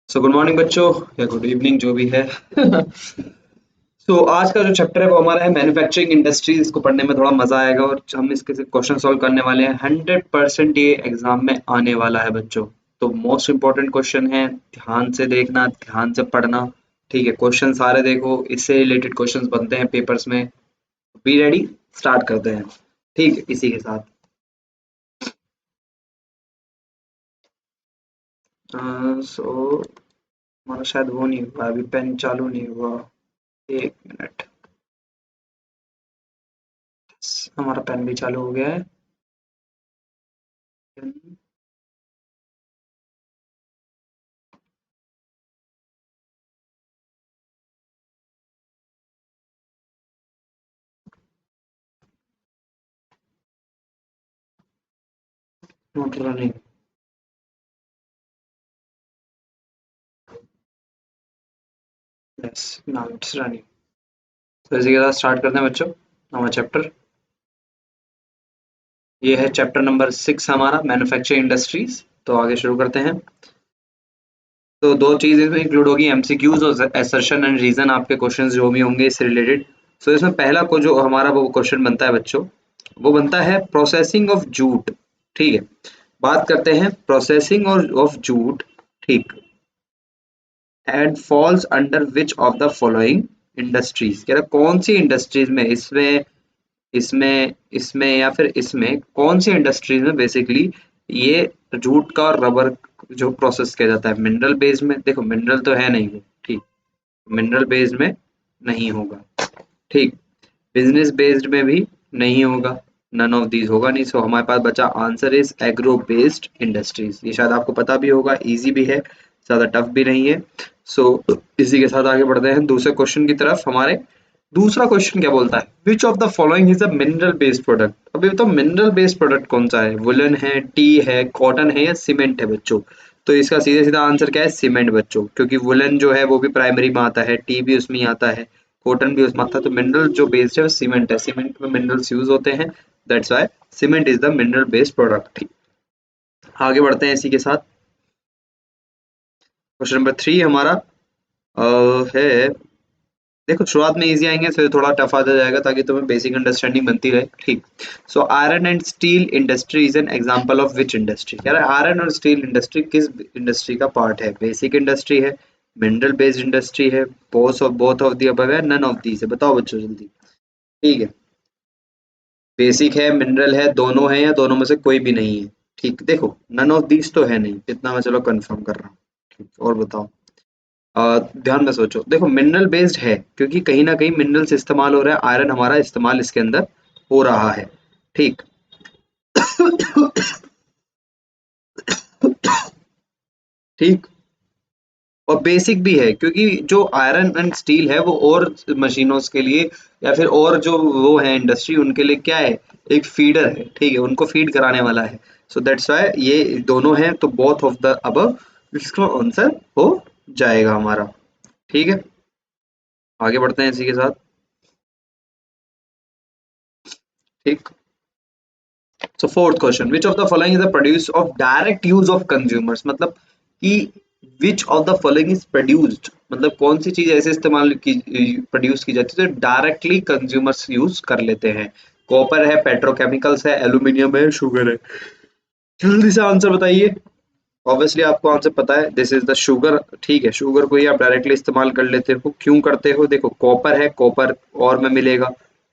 So good morning बच्चों या good evening जो भी है। आज का जो चैप्टर है वो हमारा है मैन्युफैक्चरिंग इंडस्ट्रीज को पढ़ने में थोड़ा मजा आएगा और हम इसके से क्वेश्चन सॉल्व करने वाले हैं 100% ये एग्जाम में आने वाला है बच्चों। तो मोस्ट इंपॉर्टेंट क्वेश्चन है, ध्यान से देखना, ध्यान से पढ़ना। ठीक है, क्वेश्चन सारे देखो, इससे रिलेटेड क्वेश्चंस बनते हैं पेपर्स में। बी रेडी, स्टार्ट करते हैं। ठीक है, इसी के साथ हमारा शायद वो नहीं हुआ, अभी पेन चालू नहीं हुआ। एक मिनट, हमारा पेन भी चालू हो गया है। Not running. Yes, now it's running. तो इसी के साथ स्टार्ट करते हैं बच्चों हमारा चैप्टर। ये है चैप्टर नंबर 6 हमारा, मैन्युफैक्चरिंग इंडस्ट्रीज। तो आगे शुरू करते हैं। तो दो चीज इसमें इंक्लूड होगी, एमसीक्यूज और असर्शन एंड रीजन, आपके क्वेश्चंस जो भी होंगे इससे रिलेटेड। सो इसमें पहला को जो हमारा वो क्वेश्चन बनता है बच्चों, वो बनता है प्रोसेसिंग ऑफ जूट। ठीक है, बात करते हैं प्रोसेसिंग और ऑफ जूट। ठीक, and falls under which of the following industries, कह रहा कौन सी इंडस्ट्रीज में, इसमें इसमें इसमें या फिर इसमें कौन सी इंडस्ट्रीज में बेसिकली ये जूट का और रबर जो प्रोसेस किया जाता है। मिनरल बेस्ड में, देखो मिनरल तो है नहीं वो, ठीक, मिनरल बेस्ड में नहीं होगा। ठीक, बिजनेस बेस्ड में भी नहीं होगा, नन ऑफ दीज होगा नहीं। सो हमारे पास बचा answer is agro based industries. ये शायद आपको पता भी होगा, इजी भी है, ज्यादा टफ भी नहीं है। सो इसी के साथ आगे बढ़ते हैं दूसरे क्वेश्चन की तरफ हमारे। दूसरा क्वेश्चन क्या बोलता है, which of the following is a mineral based product. अभी तो मिनरल बेस्ड प्रोडक्ट कौन सा है, वुलन है, टी है, कॉटन है या सीमेंट है बच्चों। तो इसका सीधे सीधा आंसर क्या है, सीमेंट बच्चों, क्योंकि वुलन जो है वो भी प्राइमरी में आता है, टी भी उसमें ही आता है, कॉटन भी उसमें आता है। तो मिनरल जो बेस्ड है वो सीमेंट है, सीमेंट में मिनरल्स यूज होते हैं, that's why cement is the mineral based product. आगे बढ़ते हैं इसी के साथ। क्वेश्चन नंबर 3 हमारा है, देखो शुरुआत में इजी आएंगे फिर थोड़ा टफ आता जाएगा ताकि तुम्हें बेसिक अंडरस्टैंडिंग बनती रहे। ठीक, so iron and steel industry is an example of which industry. कह रहा है आयरन और स्टील इंडस्ट्री किस इंडस्ट्री का पार्ट है, बेसिक इंडस्ट्री है, मिनरल बेस्ड इंडस्ट्री है, बोथ ऑफ द अबव है, नन ऑफ दीज है। बताओ बच्चों जल्दी। ठीक है, बेसिक है, मिनरल है, दोनों है या दोनों में से कोई भी नहीं है। ठीक, देखो नन ऑफ दीज तो है नहीं, इतना मैं चलो कंफर्म कर रहा हूँ। ठीक, और बताओ। ध्यान में सोचो, देखो मिनरल बेस्ड है क्योंकि कहीं ना कहीं मिनरल्स इस्तेमाल हो रहा है, आयरन हमारा इस्तेमाल इसके अंदर हो रहा है। ठीक, ठीक, और बेसिक भी है क्योंकि जो आयरन एंड स्टील है वो और मशीनों के लिए या फिर और जो वो है इंडस्ट्री उनके लिए क्या है, एक फीडर है। ठीक है, उनको फीड कराने वाला है। सो दैट्स व्हाई ये दोनों हैं, तो बोथ ऑफ द अबव इसका आंसर हो जाएगा हमारा। ठीक है, आगे बढ़ते हैं इसी के साथ। ठीक, so fourth question, which of the following is the produce of direct use of consumers, मतलब कि which of the following is produced, मतलब कौन सी चीज ऐसे इस्तेमाल की, प्रोड्यूस की जाती है तो डायरेक्टली कंज्यूमर्स यूज कर लेते हैं। कॉपर है, पेट्रोकेमिकल्स है, एल्यूमिनियम है, शुगर है। जल्दी से आंसर बताइए। ऑब्वियसली आपको आंसर पता है, दिस इज द शुगर। ठीक है, शुगर को ही आप डायरेक्टली इस्तेमाल कर लेते हो, क्यों करते हो, देखो कॉपर है, कॉपर और में मिलेगा,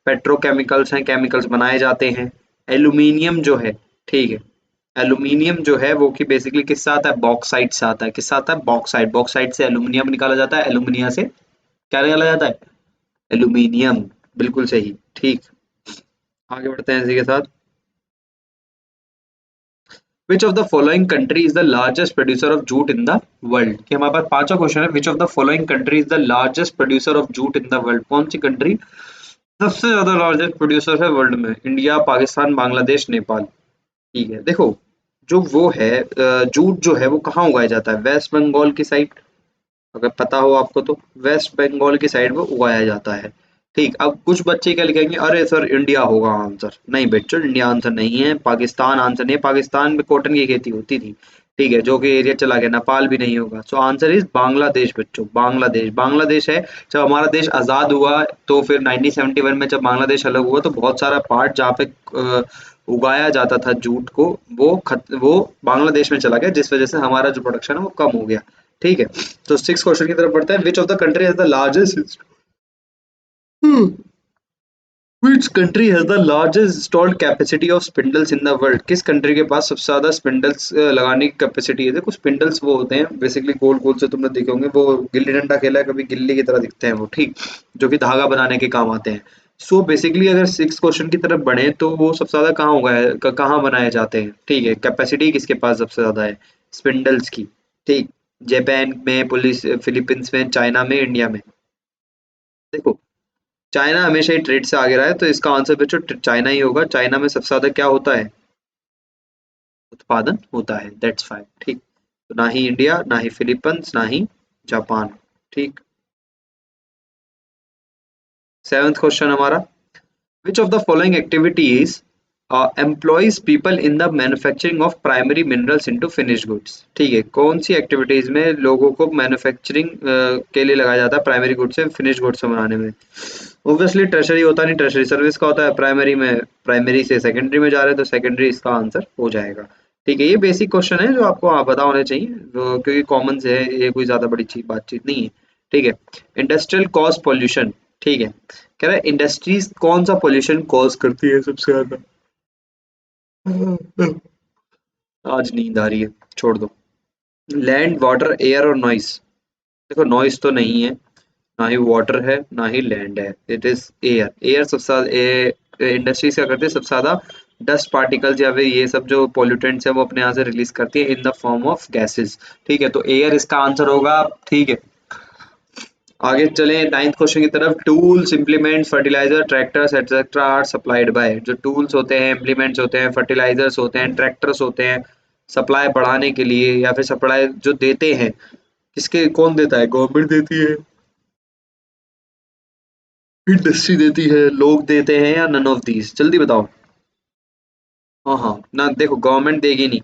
पेट्रोकेमिकल्स हैं, केमिकल्स बनाए जाते हैं, एल्यूमिनियम जो है, ठीक है, एल्यूमिनियम जो है वो कि बेसिकली किससे आता है, बॉक्साइट से आता है। किससे आता है, बॉक्साइट, बॉक्साइट से एल्यूमिनियम निकाला जाता है, एल्यूमिनिया से क्या निकाला जाता है, एल्यूमिनियम। बिल्कुल सही। ठीक, आगे बढ़ते हैं इसी के साथ। Which of the following country is the largest producer of jute in the world? कि हमारे पास पांचवा क्वेश्चन है, which of the following country is the largest producer of jute in the world? कौन सी कंट्री सबसे ज्यादा लार्जेस्ट प्रोड्यूसर है world में, India, Pakistan, Bangladesh, Nepal. ठीक है, देखो जो वो है जूट जो है वो कहाँ उगाया जाता है, वेस्ट बंगाल की साइड, अगर पता हो आपको तो वेस्ट बंगाल की साइड में उगाया जाता है। ठीक, अब कुछ बच्चे क्या लिखेंगे, अरे सर इंडिया होगा आंसर। नहीं बच्चों, इंडिया आंसर नहीं है, पाकिस्तान आंसर नहीं है, पाकिस्तान में कॉटन की खेती होती थी। ठीक है, जो कि एरिया चला गया, नेपाल भी नहीं होगा। सो आंसर इज बांग्लादेश बच्चों, बांग्लादेश। बांग्लादेश है, जब हमारा देश आजाद हुआ तो फिर 1971 में जब बांग्लादेश अलग हुआ तो बहुत सारा पार्ट जहाँ पे उगाया जाता था जूट को, वो बांग्लादेश में चला गया, जिस वजह से हमारा जो प्रोडक्शन है वो कम हो गया। ठीक है, तो 6 क्वेश्चन की तरफ बढ़ता है। Which of the country has the largest Which country has the largest installed capacity of spindles in the world? किस कंट्री के पास सबसे ज्यादा स्पिंडल्स लगाने की कैपेसिटी है? देखो स्पिंडल्स वो होते हैं बेसिकली गोल गोल से, तुमने देखे होंगे, वो गिल्ली डंडा खेला है कभी, गिल्ली की तरह दिखते हैं वो, ठीक, जो कि धागा बनाने के काम आते हैं। सो बेसिकली अगर 6 क्वेश्चन की तरफ बढ़े तो वो सबसे ज्यादा कहाँ होगा, कहाँ बनाए जाते हैं? ठीक है, कैपेसिटी किसके पास सबसे ज्यादा है स्पिंडल्स की? ठीक, जापान में, पुलिस फिलीपींस में, चाइना में, इंडिया में? देखो चाइना हमेशा ही ट्रेड से आगे रहा है, तो इसका आंसर बच्चों चाइना ही होगा। चाइना में सबसे ज्यादा क्या होता है, उत्पादन होता है, दैट्स फाइन। ठीक, तो ना ही इंडिया, ना ही फिलीपींस, ना ही जापान। ठीक, 7th क्वेश्चन हमारा, विच of the following activities employs people in the manufacturing of primary minerals into finished goods? ठीक है, कौन सी एक्टिविटीज में लोगों को मैन्युफैक्चरिंग के लिए लगाया जाता है प्राइमरी गुड्स से फिनिश गुड्स बनाने में? ऑब्वियसली ट्रेशरी होता नहीं, ट्रेशरी सर्विस का होता है। प्राइमरी में, प्राइमरी से सेकेंडरी में जा रहे हैं तो सेकेंडरी इसका आंसर हो जाएगा। ठीक है, ये बेसिक क्वेश्चन है जो आपको पता होने चाहिए, क्योंकि कॉमन से है ये, कोई ज्यादा बड़ी चीज बातचीत नहीं है। ठीक है, इंडस्ट्रियल कॉज पॉल्यूशन। ठीक है, कह रहा है इंडस्ट्रीज कौन सा पॉल्यूशन कॉज करती है सबसे ज्यादा? आज नींद आ रही है, छोड़ दो। लैंड, वाटर, एयर और नॉइस? देखो नॉइस तो नहीं है, ना ही वाटर है, ना ही लैंड है, इट इज एयर। एयर सबसे ज्यादा इंडस्ट्री से करते हैं सबसे ज्यादा डस्ट पार्टिकल्स या फिर ये सब जो पॉल्यूटेंट्स है वो अपने यहाँ से रिलीज करती है in the form of gases. ठीक है, तो एयर इसका आंसर होगा। ठीक है, आगे चलें 9th क्वेश्चन की तरफ। Tools, implements, fertilizer, tractors etcetera are supplied by? जो टूल्स होते हैं, इम्प्लीमेंट्स होते हैं, फर्टिलाइजर्स होते हैं, ट्रैक्टर्स होते हैं, सप्लाई बढ़ाने के लिए या फिर सप्लाई जो देते हैं, किसके, कौन देता है? गवर्नमेंट देती है, इंडस्ट्री देती है, लोग देते हैं, या नन ऑफ दीज? जल्दी बताओ। हाँ हाँ, ना देखो गवर्नमेंट देगी नहीं,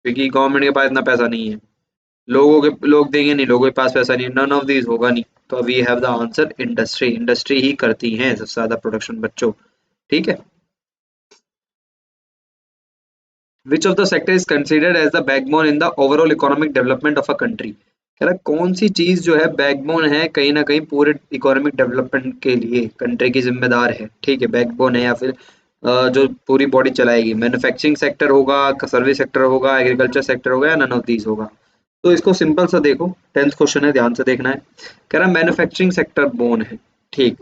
क्योंकि गवर्नमेंट के पास इतना पैसा नहीं है। लोग देंगे नहीं, लोगों के पास पैसा नहीं है, नन ऑफ दीज होगा नहीं। तो we have the answer industry. Industry ही करती है सबसे ज्यादा प्रोडक्शन बच्चों। ठीक है, which of the sector is considered as the backbone in the overall economic development of a country? कह रहा है कौन सी चीज जो है बैकबोन है कहीं ना कहीं पूरे इकोनॉमिक डेवलपमेंट के लिए, कंट्री की जिम्मेदार है? ठीक है, बैकबोन है या फिर जो पूरी बॉडी चलाएगी। मैन्युफैक्चरिंग सेक्टर होगा, सर्विस सेक्टर होगा, एग्रीकल्चर सेक्टर होगा, या नन ऑफ दीज होगा? तो इसको सिंपल सा देखो, 10th क्वेश्चन है, ध्यान से देखना है। कह रहा है मैन्युफैक्चरिंग सेक्टर बोन है, ठीक,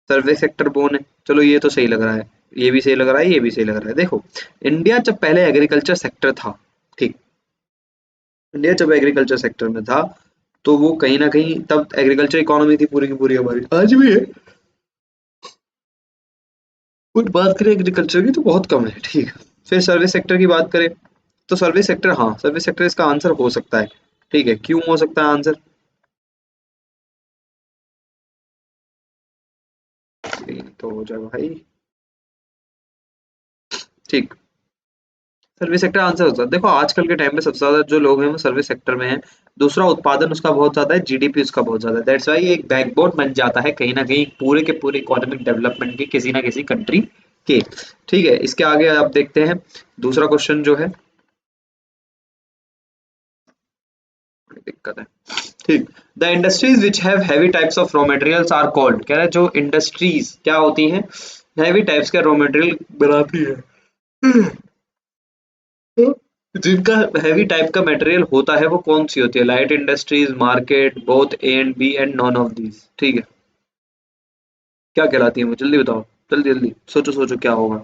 सर्विस सेक्टर बोन है, चलो ये तो सही लग रहा है, ये भी सही लग रहा है, ये भी सही लग रहा है। देखो इंडिया जब पहले एग्रीकल्चर सेक्टर था, ठीक, इंडिया जब एग्रीकल्चर सेक्टर में था तो वो कहीं ना कहीं तब एग्रीकल्चर इकोनॉमी थी पूरी की पूरी हमारी, आज भी है। कोई बात करें एग्रीकल्चर की तो बहुत कम है, ठीक है। फिर सर्विस सेक्टर की बात करें तो सर्विस सेक्टर, हाँ सर्विस सेक्टर इसका आंसर हो सकता है। ठीक है, क्यों हो सकता है आंसर? तो हो जाएगा भाई, ठीक, सर्विस सेक्टर आंसर होता है। देखो आजकल के टाइम पे सबसे ज्यादा जो लोग हैं वो सर्विस सेक्टर में हैं। दूसरा, उत्पादन उसका बहुत ज्यादा है, जीडीपी उसका बहुत ज्यादा है, दैट्स वाई ये एक बैकबोन बन जाता है कहीं ना कहीं पूरे के पूरे इकोनॉमिक डेवलपमेंट की किसी ना किसी कंट्री के। ठीक है, इसके आगे आप देखते हैं दूसरा क्वेश्चन जो है, बड़ी दिक्कत है। ठीक, the industries which have heavy types of raw materials are called? कह रहा है जो इंडस्ट्रीज क्या होती हैं, हैवी टाइप्स का रॉ मटेरियल बनाती है, जिनका हैवी टाइप का मटेरियल होता है वो कौन सी होती है? Light industries, market, both A and B and none of these? ठीक है, क्या कहलाती है वो जल्दी बताओ, जल्दी जल्दी सोचो सोचो क्या होगा।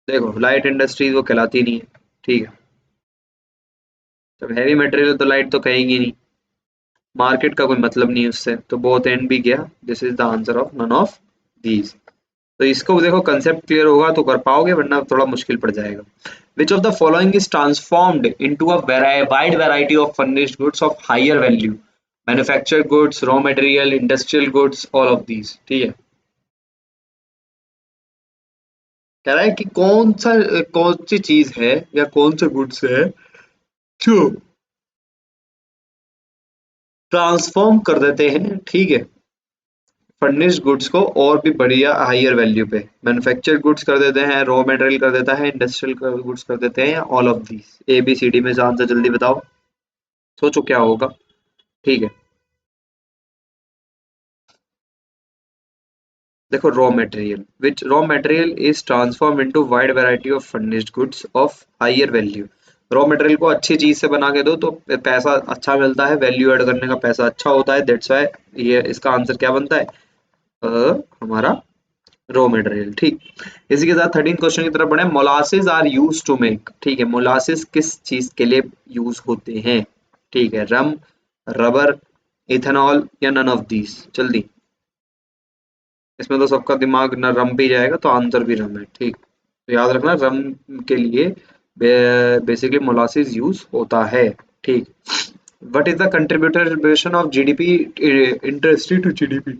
देखो लाइट इंडस्ट्रीज वो कहलाती नहीं है, ठीक है, जब हैवी मटेरियल तो लाइट तो कहेंगी नहीं, मार्केट का कोई मतलब नहीं है उससे, तो बोथ एंड भी गया, this is the answer of none of these. तो इसको देखो कंसेप्ट क्लियर होगा तो कर पाओगे, वरना थोड़ा मुश्किल पड़ जाएगा। Which of the following is transformed into a wide variety of furnished goods of higher value? Manufactured goods, raw material, industrial goods, all of these? ठीक है, कह रहा है कि कौन सी चीज है या कौन से गुड्स है जो ट्रांसफॉर्म कर देते हैं, ठीक है, फर्निश्ड गुड्स को और भी बढ़िया हायर वैल्यू पे। मैन्युफैक्चर्ड गुड्स कर देते हैं, रॉ मटेरियल कर देता है, इंडस्ट्रियल गुड्स कर देते हैं, या all of these. A B C D में से आंसर जल्दी बताओ, सोचो क्या होगा। ठीक है, देखो, raw material, which raw material is transform into wide variety of furnished goods of higher value. Raw material को अच्छी चीज से बना के दो तो पैसा अच्छा मिलता है, वैल्यू ऐड करने का पैसा अच्छा होता है, दैट्स व्हाई ये इसका आंसर क्या बनता है, हमारा रॉ मटेरियल। ठीक, इसी के साथ 13 क्वेश्चन की तरफ बढ़े। Molasses are use to make, ठीक है, मोलासेस किस चीज के लिए यूज होते हैं, ठीक है, रम, रबर, इथेनॉल, या नन ऑफ दीज। जल्दी, इसमें तो सबका दिमाग न रम पे ही जाएगा, तो आंसर भी रम है। ठीक, तो याद रखना, रम के लिए बेसिकली मोलासिस यूज होता है। ठीक, what is the contribution of GDP industry to GDP.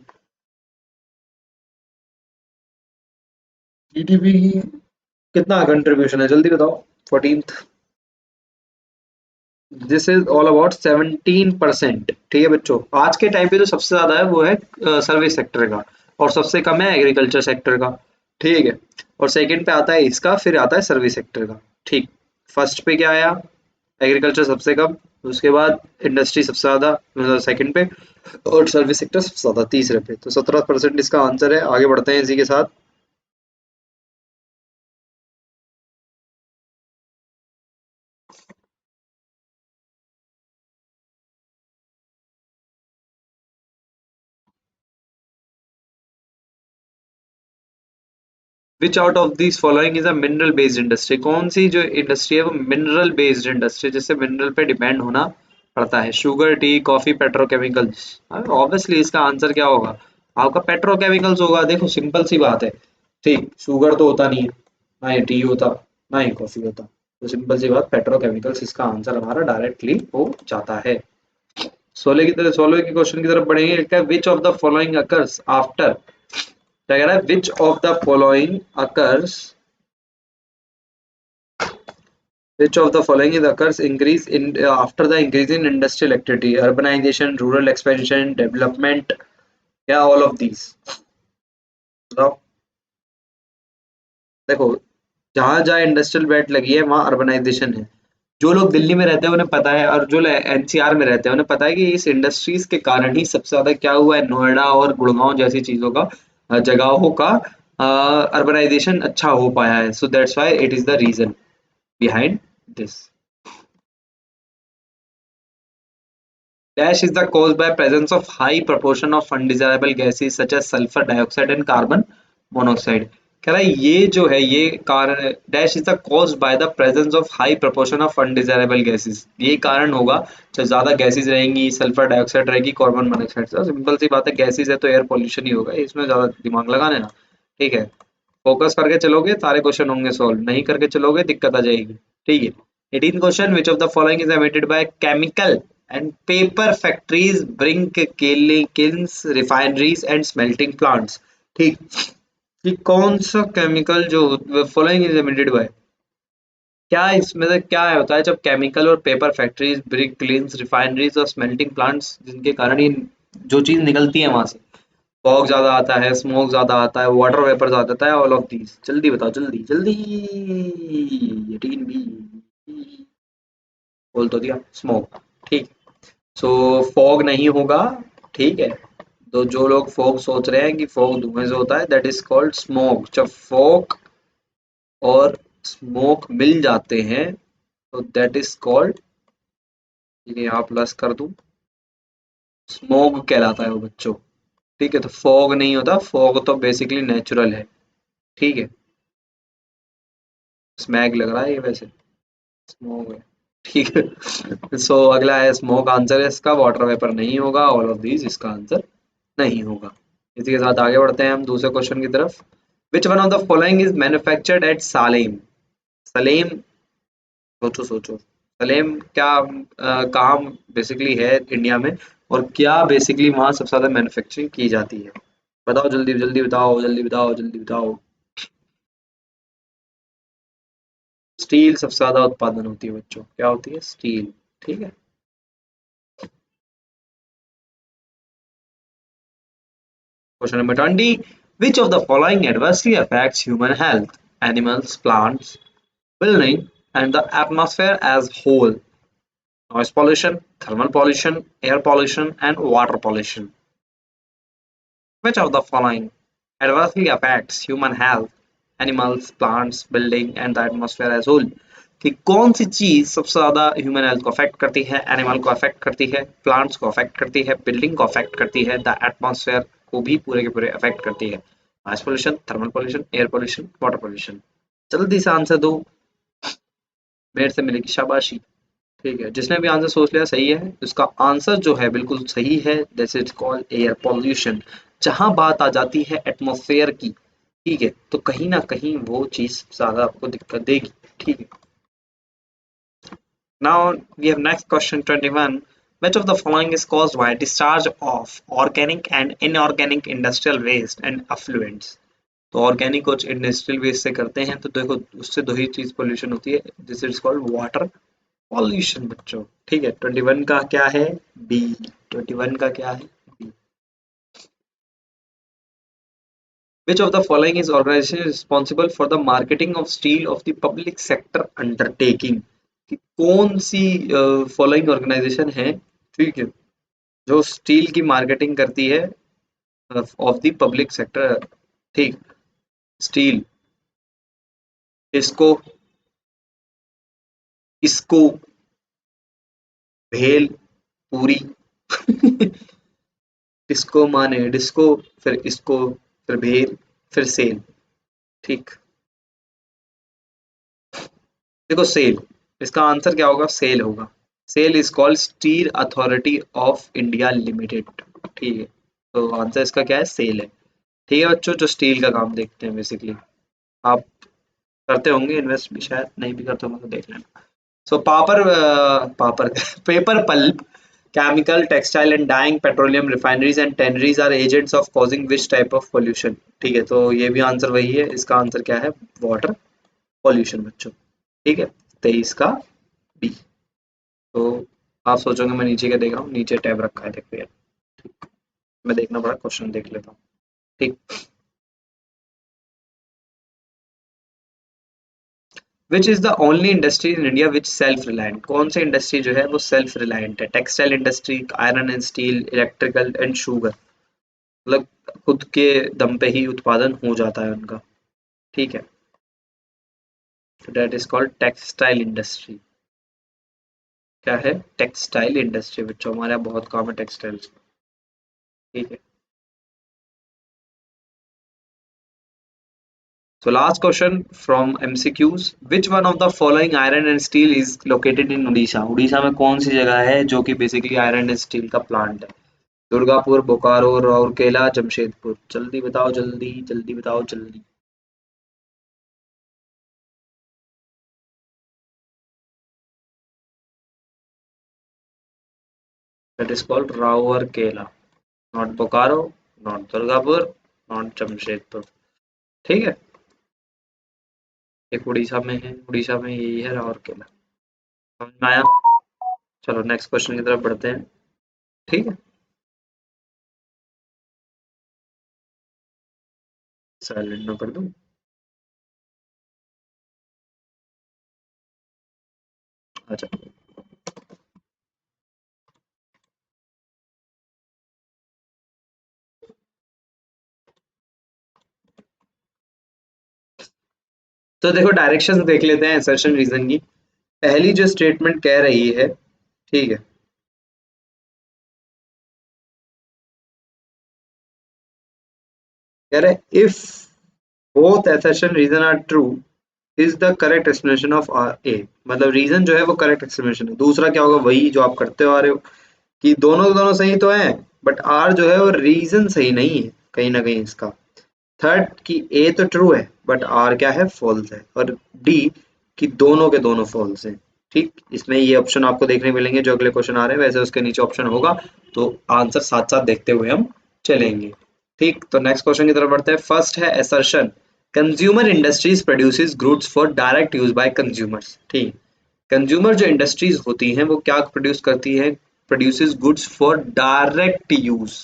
GDP कितना कंट्रीब्यूशन है, जल्दी बताओ। 14th, this is all about 17%। ठीक है बच्चों, आज के टाइम पे जो सबसे ज्यादा है वो है सर्विस सेक्टर का, और सबसे कम है एग्रीकल्चर सेक्टर का। ठीक है, और सेकंड पे आता है इसका, फिर आता है सर्विस सेक्टर का। ठीक, फर्स्ट पे क्या आया, एग्रीकल्चर सबसे कम, उसके बाद इंडस्ट्री सबसे ज्यादा, मतलब सेकंड पे, और सर्विस सेक्टर सबसे ज्यादा तीसरे पे। तो 17% इसका आंसर है। आगे बढ़ते हैं इसी के साथ। विच out of this following is a mineral based industry, कौन सी जो इंडस्ट्री है वो मिनरल बेस्ड इंडस्ट्री, जिससे मिनरल पे डिपेंड होना पड़ता है। Sugar, T, coffee, petrochemicals. Obviously इसका आंसर क्या होगा, आपका पेट्रोकेमिकल्स होगा। देखो सिंपल सी बात है। ठीक, शुगर तो होता नहीं है, ना ही टी होता, ना ही कॉफी होता, तो सिंपल सी बात, पेट्रोकेमिकल्स इसका आंसर हमारा डायरेक्टली हो जाता है। 16 की क्वेश्चन की तरफ बढ़ेंगे। विच of the following occurs after, क्या कह रहा है, which of the following occurs, which of the following is occurs increase in after the increase in industrial activity, urbanization, rural expansion, development, या all of these। बताओ, देखो, जहां जहां industrial belt लगी है वहां अर्बनाइजेशन है। जो लोग दिल्ली में रहते हैं उन्हें पता है, और जो एनसीआर में रहते हैं उन्हें पता है कि इस इंडस्ट्रीज के कारण ही सबसे ज्यादा क्या हुआ है, नोएडा और गुड़गांव जैसी चीजों का, जगहों का अर्बनाइजेशन अच्छा हो पाया है। So that's why it is the reason behind this. Dash is the caused by presence of high proportion of undesirable gases such as sulfur dioxide and carbon monoxide। कह रहा है ये जो है ये कारण, dash is the caused by the presence of high proportion of undesirable gases, ये कारण होगा जब ज्यादा गैसेस रहेंगी, सल्फर डाइऑक्साइड रहेगी, कार्बन मोनोऑक्साइड। सिंपल सी बात है, गैसेस है तो एयर पोल्यूशन ही होगा, इसमें ज्यादा दिमाग लगाने ना। ठीक है, फोकस करके चलोगे सारे क्वेश्चन होंगे सॉल्व, नहीं करके चलोगे दिक्कत आ जाएगी। ठीक है, 18 question, which of the following is emitted by chemical and paper factories, brink, kilns, refineries and smelting plants. ठीक, कि कौन सा केमिकल जो फॉलोइंग इज एमिटेड बाय, क्या इसमें से क्या है होता है जब केमिकल और paper factories, brick kilns, refineries और स्मेल्टिंग प्लांट्स, जिनके कारण ये जो चीज निकलती है वहां से, फॉग ज्यादा आता है, स्मोक ज्यादा आता है, वाटर वेपर ज्यादा आता है, ऑल ऑफ दीज। जल्दी बताओ, जल्दी जल्दी। 18 बी, बोल तो दिया, स्मोक। ठीक, सो फॉग नहीं होगा। ठीक है, तो जो लोग फॉग सोच रहे हैं कि फॉग धुएं से होता है, दैट इज कॉल्ड स्मोक। जब फॉग और स्मोक मिल जाते हैं तो दैट इज कॉल्ड, ये यहाँ प्लस कर दूं, स्मोक कहलाता है वो बच्चों। ठीक है, तो फॉग नहीं होता, फॉग तो बेसिकली नेचुरल है। ठीक है, स्मैग लग रहा है ये वैसे, स्मोक है। ठीक है, सो अगला है स्मोक, आंसर है इसका, वाटर वेपर नहीं होगा, ऑल ऑफ दीज इसका आंसर नहीं होगा। इसी के साथ आगे बढ़ते हैं हम दूसरे क्वेश्चन की तरफ। Which one of the following is manufactured at Salem. Salem, सोचो सोचो, सलेम क्या कहाँ बेसिकली है इंडिया में, और क्या बेसिकली वहाँ सबसे ज्यादा मैन्युफैक्चरिंग की जाती है। बताओ, जल्दी जल्दी बताओ, जल्दी बताओ, जल्दी बताओ। स्टील सबसे ज्यादा उत्पादन होती है बच्चों, क्या होती है? स्टील। ठीक है। Question number 20, which of the following adversely affects human health? Animals, plants, building, and the atmosphere as whole. Noise pollution, thermal pollution, air pollution, and water pollution. Which of the following adversely affects human health, animals, plants, building, and the atmosphere as whole? कि कौन सी चीज सबसे ज्यादा human health को affect करती है, animal को affect करती है, प्लांट्स को अफेक्ट करती है, बिल्डिंग को अफेक्ट करती है, द एटमॉस्फेयर को भी पूरे के पूरे अफेक्ट करती है? Noise pollution, thermal pollution, air pollution, water pollution. जल्दी से आंसर दो, मेरे से मिलेगी शाबाशी। ठीक है, जिसने भी आंसर सोच लिया सही है, इसका आंसर जो है बिल्कुल सही है, this is called air pollution. जहां बात आ जाती है एटमॉस्फेयर की, ठीक है, तो कहीं ना कहीं वो चीज ज्यादा आपको दिक्कत देगी। ठीक है। Now we have next question 21. Which of the following is caused by discharge of organic and inorganic industrial waste and effluents? तो ऑर्गेनिक और इंडस्ट्रियल वेस्ट से करते हैं तो देखो उससे दो ही चीज पोल्यूशन होती है, this is called water pollution बच्चों। ठीक है, 21 का क्या है? बी। 21 का क्या है? B. Which of the following is organization responsible for the marketing of steel of the public sector undertaking? कि कौन सी फॉलोइंग ऑर्गेनाइजेशन है, ठीक है, जो स्टील की मार्केटिंग करती है ऑफ द पब्लिक सेक्टर? ठीक, स्टील, इसको, इसको, भेल, पूरी डिस्को माने डिस्को, फिर इसको, फिर भेल, फिर सेल। ठीक, देखो सेल, इसका आंसर क्या होगा? सेल होगा। SAIL is called Steel Authority of India Limited. ठीक है, तो आंसर इसका क्या है? सेल है। ठीक है बच्चों, जो स्टील का काम देखते हैं बेसिकली, आप करते होंगे इन्वेस्ट भी, शायद नहीं भी करते होंगे तो देख लेना। सो पापर paper pulp, chemical, textile and dyeing, petroleum refineries and tanneries are agents of causing which type of pollution? ठीक है, तो ये भी आंसर वही है, इसका आंसर क्या है? वाटर पॉल्यूशन बच्चों। ठीक है, 23 का बी। तो आप सोचोगे मैं नीचे क्या देख रहा हूँ, नीचे टैब रखा है देखो यार। ठीक, मैं देखना पड़ा, क्वेश्चन देख लेता हूँ। ठीक, which is the only industry in India which self reliant? कौन सी इंडस्ट्री जो है वो सेल्फ रिलायंट है? Textile industry, iron and steel, electrical and sugar, मतलब खुद के दम पे ही उत्पादन हो जाता है उनका। ठीक है, that is called textile industry. क्या है? टेक्सटाइल इंडस्ट्री बच्चों, हमारे यहाँ बहुत काम है टेक्सटाइल्स। ठीक है, so last question from MCQs, which one of the following iron and steel is located in Orissa? Orissa में कौन सी जगह है जो कि बेसिकली आयरन एंड स्टील का प्लांट है? दुर्गापुर, बोकारो, राउरकेला, जमशेदपुर। जल्दी बताओ, जल्दी जल्दी बताओ, जल्दी। That is called Rourkela, not Bokaro, not Durgapur, not Jamshedpur. ठीक है, एक उड़ीसा में है, उड़ीसा में यही है राउरकेला। समझ में आया? चलो नेक्स्ट क्वेश्चन की तरफ बढ़ते हैं। ठीक है, साइलेंट ना कर दूं। अच्छा, तो देखो डायरेक्शंस देख लेते हैं असर्शन रीजन की। पहली जो स्टेटमेंट कह रही है, ठीक है, कह रहे if both assertion reason are true is the correct explanation of R A, मतलब रीजन जो है वो करेक्ट एक्सप्लेनेशन है। दूसरा क्या होगा? वही जो आप करते हो आ रहे हो कि दोनों दोनों सही तो है, बट आर जो है वो रीजन सही नहीं है कहीं ना कहीं इसका। थर्ड कि ए तो ट्रू है बट आर क्या है? फॉल्स है। और डी कि दोनों के दोनों फॉल्स हैं। ठीक, इसमें ये ऑप्शन आपको देखने मिलेंगे जो अगले क्वेश्चन आ रहे हैं, वैसे उसके नीचे ऑप्शन होगा, तो आंसर साथ साथ देखते हुए हम चलेंगे। ठीक, तो नेक्स्ट क्वेश्चन की तरफ बढ़ते हैं। फर्स्ट है assertion consumer industries produces goods for direct use by consumers. ठीक, कंज्यूमर जो इंडस्ट्रीज होती हैं वो क्या प्रोड्यूस करती है, produces goods for direct use.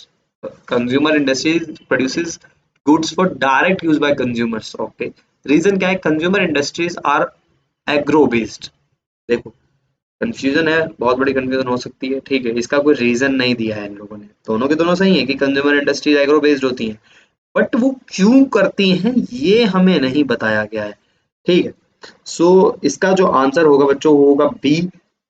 Consumer industries produces goods for direct use by consumers. Okay, reason क्या है, consumer industries are agro based. देखो कंफ्यूजन है, बहुत बड़ी कंफ्यूजन हो सकती है, ठीक है, इसका कोई रीजन नहीं दिया है इन लोगों ने, दोनों के दोनों सही है कि कंज्यूमर इंडस्ट्रीज एग्रो बेस्ड होती हैं, बट वो क्यों करती हैं ये हमें नहीं बताया गया है। ठीक है, सो इसका जो आंसर होगा बच्चों वो होगा बी।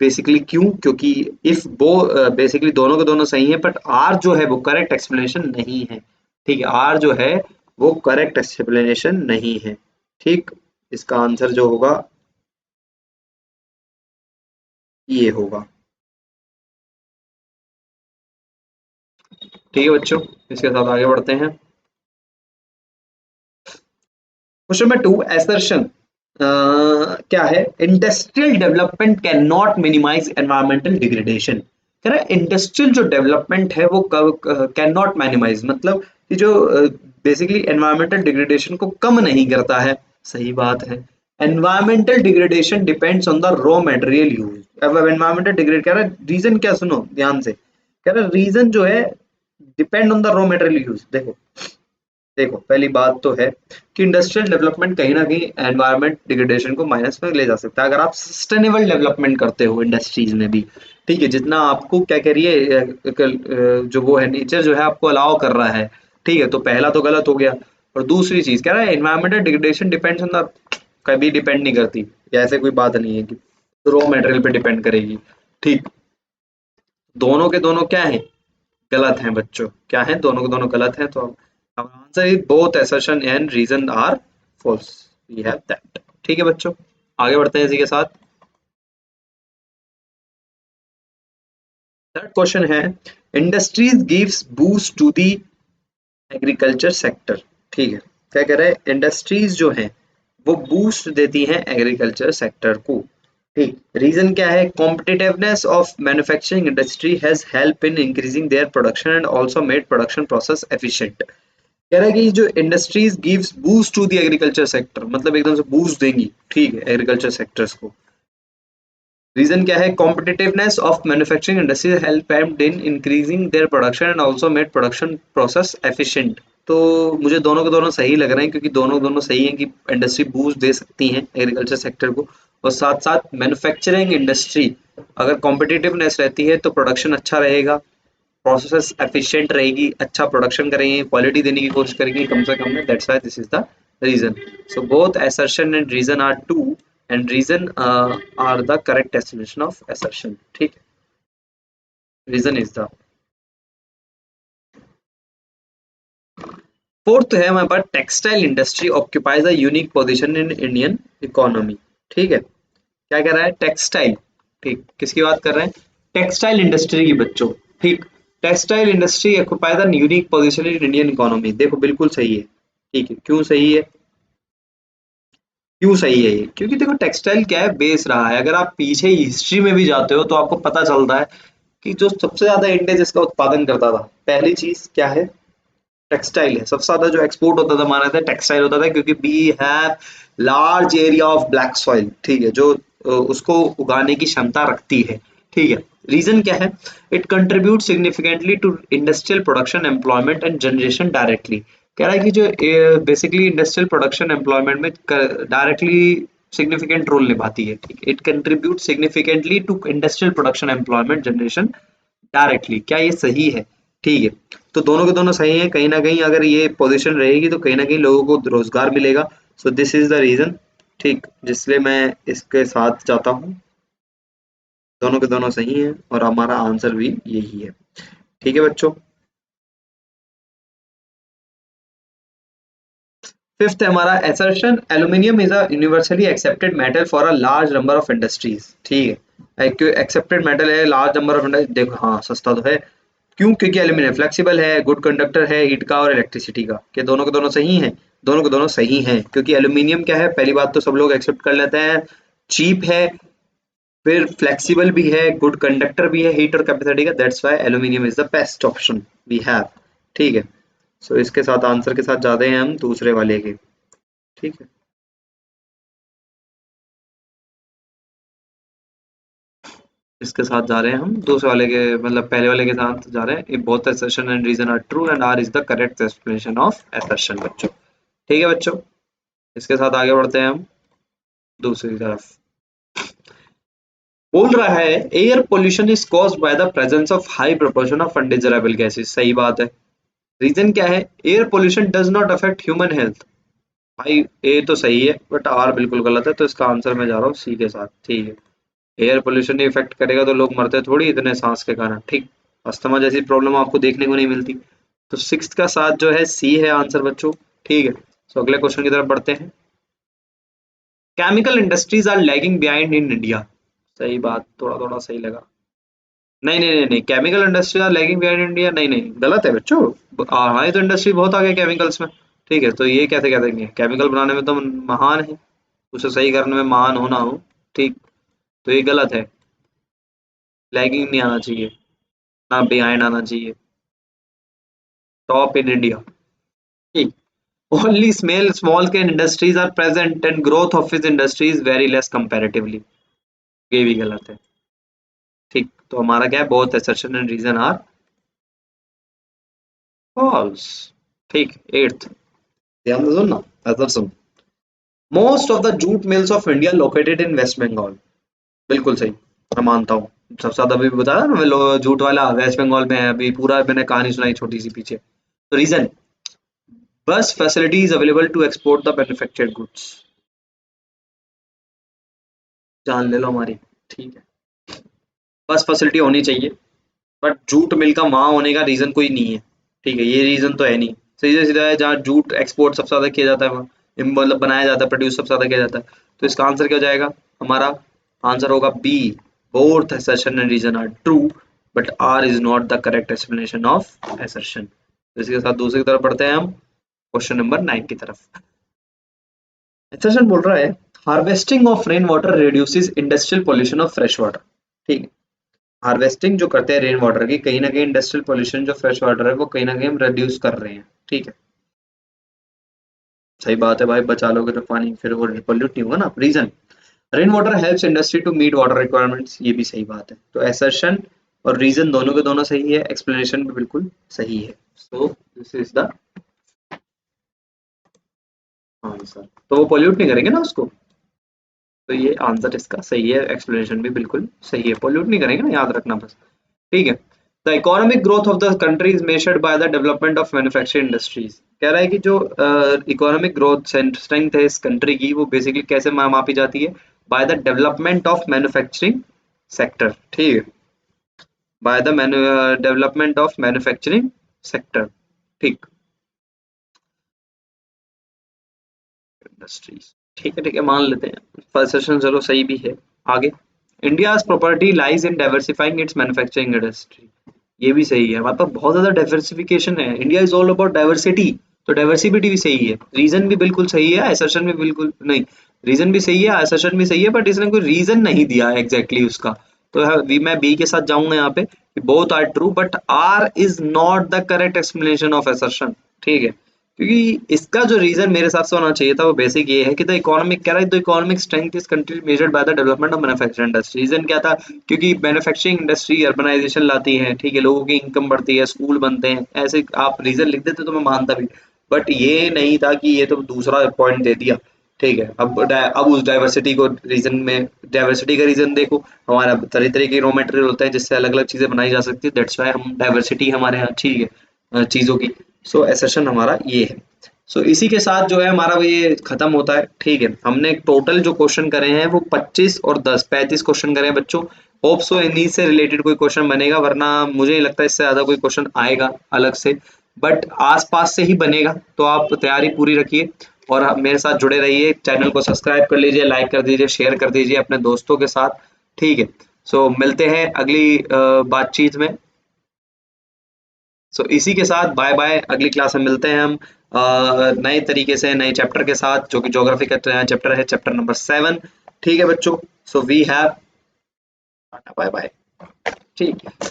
बेसिकली क्यों, क्योंकि इफ वो बेसिकली दोनों के दोनों सही है, बट आर जो है वो करेक्ट एक्सप्लेनेशन नहीं है। ठीक है, आर जो है वो करेक्ट एक्सप्लेनेशन नहीं है। ठीक, इसका आंसर जो होगा ये होगा। ठीक है बच्चों, इसके साथ आगे बढ़ते हैं। क्वेश्चन नंबर 2, एसर्शन क्या है, industrial development can not minimize environmental degradation. कह रहा है इंडस्ट्रियल जो डेवलपमेंट है वो कैन नॉट मिनिमाइज, मतलब कि जो बेसिकली एनवायरमेंटल डिग्रेडेशन को कम नहीं करता है। सही बात है, environmental degradation depends on the raw material use. अब एनवायरमेंटल डिग्रेड कह रहा है, रीजन क्या, सुनो ध्यान से, कह रहा है रीजन जो है depend on the raw material use. देखो देखो पहली बात तो है कि इंडस्ट्रियल डेवलपमेंट कहीं ना कहीं एनवायरमेंट डिग्रेडेशन को माइनस में ले जा सकता है अगर आप सस्टेनेबल डेवलपमेंट करते हो इंडस्ट्रीज में भी। ठीक है, जितना आपको क्या कह रही है जो वो है नेचर जो है आपको अलाउ कर रहा है। ठीक है, तो पहला तो गलत हो गया, और दूसरी चीज कह रहा है environmental degradation depends on the, कभी डिपेंड नहीं करती, या ऐसे कोई बात नहीं है कि रॉ मटेरियल पे डिपेंड करेगी। ठीक, दोनों के दोनों क्या है, गलत हैं बच्चों, क्या है, दोनों के दोनों गलत हैं। तो अब answer is both assertion and reason are false, we have that. ठीक है बच्चों, आगे बढ़ते हैं इसी के साथ। थर्ड क्वेश्चन है, industries gives boost to the agriculture sector. ठीक है, क्या कह रहा है, इंडस्ट्रीज जो हैं वो बूस्ट देती हैं एग्रीकल्चर सेक्टर को। ठीक, रीजन क्या है, competitiveness of manufacturing industry has help in increasing their production and also made production process efficient. कह रहा है कि जो industries gives boost to the agriculture sector, मतलब एकदम से बूस्ट देंगी, ठीक है, एग्रीकल्चर सेक्टर्स को। रीजन क्या है, competitiveness of manufacturing industry help in increasing their production and also made production process efficient. तो मुझे दोनों के दोनों सही लग रहे हैं, क्योंकि दोनों दोनों सही हैं कि इंडस्ट्री बूस्ट दे सकती हैं एग्रीकल्चर सेक्टर को, और साथ साथ मैन्युफैक्चरिंग इंडस्ट्री अगर कॉम्पिटिटिवनेस रहती है तो प्रोडक्शन अच्छा रहेगा, प्रोसेस एफिशिएंट रहेगी, अच्छा प्रोडक्शन करेंगे, क्वालिटी देने की कोशिश करेंगे कम से कम में, that's why this is the reason. So both assertion and reason are true, and reason are the correct explanation of assertion। ठीक है, रीजन इज द फोर्थ है हमारे पास, textile industry occupies a unique position in Indian economy. ठीक है, क्या कह रहा है, टेक्सटाइल, ठीक, किसकी बात कर रहे हैं, टेक्सटाइल इंडस्ट्री की बच्चों। ठीक, textile industry occupies a unique position in Indian economy. देखो बिल्कुल सही है। ठीक है, क्यों सही है, क्यों सही है ये, क्योंकि देखो टेक्सटाइल क्या है, बेस रहा है, अगर आप पीछे हिस्ट्री में भी जाते हो तो आपको पता चलता है कि जो सबसे ज्यादा इंडिया जिसका उत्पादन करता था, पहली चीज क्या है, टेक्सटाइल है। सबसे ज्यादा जो एक्सपोर्ट होता था माना था टेक्सटाइल होता था, क्योंकि we have large area of black soil. ठीक है, जो उसको उगाने की क्षमता रखती है। ठीक है, रीजन क्या है, it contribute significantly to industrial production employment and generation directly. कह रहा है कि जो बेसिकली इंडस्ट्रियल प्रोडक्शन एम्प्लॉयमेंट में डायरेक्टली सिग्निफिकेंट रोल निभाती है। ठीक, it contribute significantly to industrial production employment generation directly. क्या ये सही है, ठीक है, तो दोनों के दोनों सही हैं, कहीं ना कहीं अगर ये पोजीशन रहेगी तो कहीं ना कहीं लोगों को रोजगार मिलेगा। So this is the reason. ठीक, जिसलिए मैं इसके साथ जाता हूँ, दोनों के दोनों सही हैं और हमारा आंसर भी यही है। ठीक है बच्चों, फिफ्थ है हमारा assertion, aluminium is a universally accepted metal for a large number of industries. ठीक है, एक्सेप्टेड मेटल है लार्ज नंबर ऑफ इंडस्ट्रीज, देखो हाँ सस्ता तो है, क्यों, क्योंकि एल्यूमिनियम फ्लेक्सिबल है, गुड कंडक्टर है हीट का और इलेक्ट्रिसिटी का। कि दोनों के दोनों सही हैं, दोनों के दोनों सही हैं, क्योंकि एल्यूमिनियम क्या है, पहली बात तो सब लोग एक्सेप्ट कर लेते हैं, चीप है, फिर फ्लेक्सिबल भी है, गुड कंडक्टर भी है हीट और कैपेसिटी का, that's why aluminium is the best option we have. ठीक है, सो इसके साथ आंसर के साथ जाते हैं हम दूसरे वाले के। ठीक है। इसके साथ जा रहे हैं हम दूसरे वाले के, मतलब पहले वाले के साथ जा रहे हैं। If both assertion and reason are true and R is the correct explanation of assertion बच्चों। ठीक है बच्चों, इसके साथ आगे बढ़ते हैं हम दूसरी तरफ। बोल रहा है air pollution is caused by the presence of high proportion of undesirable gases. सही बात है। रीजन क्या है? Air pollution does not affect human health. भाई ए तो सही है बट आर बिल्कुल गलत है, तो इसका आंसर मैं जा रहा हूँ सी के साथ। ठीक है, एयर पोल्यूशन इफेक्ट करेगा तो लोग मरते थोड़ी इतने सांस के कारण। ठीक, अस्थमा जैसी प्रॉब्लम आपको देखने को नहीं मिलती। तो सिक्स का साथ जो है सी है आंसर बच्चों। ठीक है, तो अगले क्वेश्चन की तरफ बढ़ते हैं। Chemical industries are lagging behind in India. सही बात, थोड़ा थोड़ा सही लगा। नहीं नहीं नहीं नहीं, chemical industry are lagging behind India, नहीं नहीं गलत है बच्चों। हमारी तो इंडस्ट्री बहुत आगे केमिकल्स में। ठीक है, तो ये कैसे कह देंगे? केमिकल बनाने में तो हम महान है, उसे सही करने में महान होना हो। ठीक, तो ये गलत है। लैगिंग नहीं आना चाहिए, ना बिहाइंड आना चाहिए, टॉप इन इंडिया। ठीक, only small small scale industries are present and growth of this industry is very less comparatively. ये भी गलत है। ठीक, तो हमारा क्या है? Both assertion and reason are false. ठीक, एट्थ, ध्यान से सुनना, अदर सुन। Most of the jute mills of India located in West Bengal. बिल्कुल सही, मैं मानता हूँ। सबसे ज्यादा अभी बताया ना, जूट वाला वेस्ट बंगाल में है। अभी पूरा मैंने कहानी सुनाई छोटी सी पीछे। तो रीजन, बस facilities available to export the manufactured goods. जान ले लो हमारी। ठीक है, बस फैसिलिटी होनी चाहिए, बट जूट मिल का वहां होने का रीजन कोई नहीं है। ठीक है, ये रीजन तो है नहीं। सीधा सीधा है, जहाँ जूट एक्सपोर्ट सबसे ज्यादा किया जाता है वहाँ, मतलब बनाया जाता है, प्रोड्यूस सबसे ज्यादा किया जाता है। तो इसका आंसर क्या हो जाएगा? हमारा आंसर होगा B, both assertion and reason are true but R is not the correct explanation of assertion। तो इसके साथ दूसरी तरफ पढ़ते हैं हम क्वेश्चन नंबर 9 की तरफ। assertion बोल रहा है harvesting of rain water reduces industrial pollution of fresh water. ठीक है, हार्वेस्टिंग जो करते हैं रेन वाटर की, कहीं ना कहीं इंडस्ट्रियल पॉल्यूशन जो फ्रेश वाटर है वो कहीं ना कहीं हम रिड्यूस कर रहे हैं। ठीक है, सही बात है भाई, बचा लोगे तो पानी फिर वो पॉल्यूट नहीं होगा ना। Reason, rain water helps industry to meet water requirements. ये भी सही बात है। तो एसर्शन और रीजन दोनों के दोनों सही है, एक्सप्लेनेशन भी बिल्कुल सही है। सो दिस इज द आंसर। तो वो पॉल्यूट नहीं करेंगे ना उसको, तो ये आंसर इसका सही है, एक्सप्लेनेशन भी बिल्कुल सही है। पॉल्यूट नहीं करेंगे ना, याद रखना बस। ठीक है, the economic growth of the country is measured by the development of manufacturing industries. कह रहा है कि जो इकोनॉमिक ग्रोथ स्ट्रेंथ है इस कंट्री की, वो बेसिकली कैसे मापी जाती है? Bye the development of manufacturing sector. ठीक है, bye the development of manufacturing sector. ठीक, इंडस्ट्रीज। ठीक है मान लेते हैं, फर्स्ट सेशन चलो सही भी है। आगे, India's property lies in diversifying it's manufacturing industry. ये भी सही है, हमारे पास बहुत ज्यादा डाइवर्सिफिकेशन है। India is all about diversity, तो डाइवर्सिटी भी सही है, रीजन भी बिल्कुल सही है, असर्शन भी बिल्कुल नहीं। रीजन भी सही है, असर्शन भी सही है, बट इसने कोई रीजन नहीं दिया है एग्जैक्टली उसका। तो मैं बी के साथ जाऊंगा यहाँ पे, both are true but R is not the correct explanation of assertion. ठीक है, क्योंकि इसका जो रीजन मेरे हिसाब से होना चाहिए था वो बेसिक ये है कि द इकोनॉमिक, कह रहा है the economic strength is country measured by the development of manufacturing industry. Reason क्या था? क्योंकि मैन्युफैक्चरिंग इंडस्ट्री अर्बनाइजेशन लाती है। ठीक है, लोगों की इनकम बढ़ती है, स्कूल बनते हैं, ऐसे आप रीजन लिख देते तो मैं मानता भी, बट ये नहीं था कि ये तो दूसरा पॉइंट दे दिया। ठीक है, अब उस डाइवर्सिटी को रीजन में, डाइवर्सिटी का रीजन देखो, हमारा तरह तरह के रॉ मटेरियल होते हैं जिससे अलग अलग चीजें बनाई जा सकती है, दैट्स वाई हम डाइवर्सिटी हमारे यहाँ। ठीक है, चीजों की। सो एसेशन हमारा ये है। सो इसी के साथ जो है हमारा ये खत्म होता है। ठीक है, हमने टोटल जो क्वेश्चन करे हैं वो 25 और 10 35 क्वेश्चन करे हैं बच्चों। होप सो इन्हीं से रिलेटेड कोई क्वेश्चन बनेगा, वरना मुझे नहीं लगता इससे ज्यादा कोई क्वेश्चन आएगा अलग से, बट आसपास से ही बनेगा। तो आप तैयारी पूरी रखिए और मेरे साथ जुड़े रहिए। चैनल को सब्सक्राइब कर लीजिए, लाइक कर दीजिए, शेयर कर दीजिए अपने दोस्तों के साथ। ठीक है, सो मिलते हैं अगली बातचीत में। सो इसी के साथ बाय बाय, अगली क्लास में मिलते हैं हम नए तरीके से, नए चैप्टर के साथ, जो कि ज्योग्राफी का चैप्टर है, चैप्टर नंबर 7। ठीक है बच्चों, so we have, bye bye. ठीक है,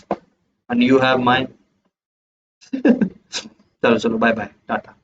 एंड यू हैव माय चलो चलो बाय बाय, टाटा।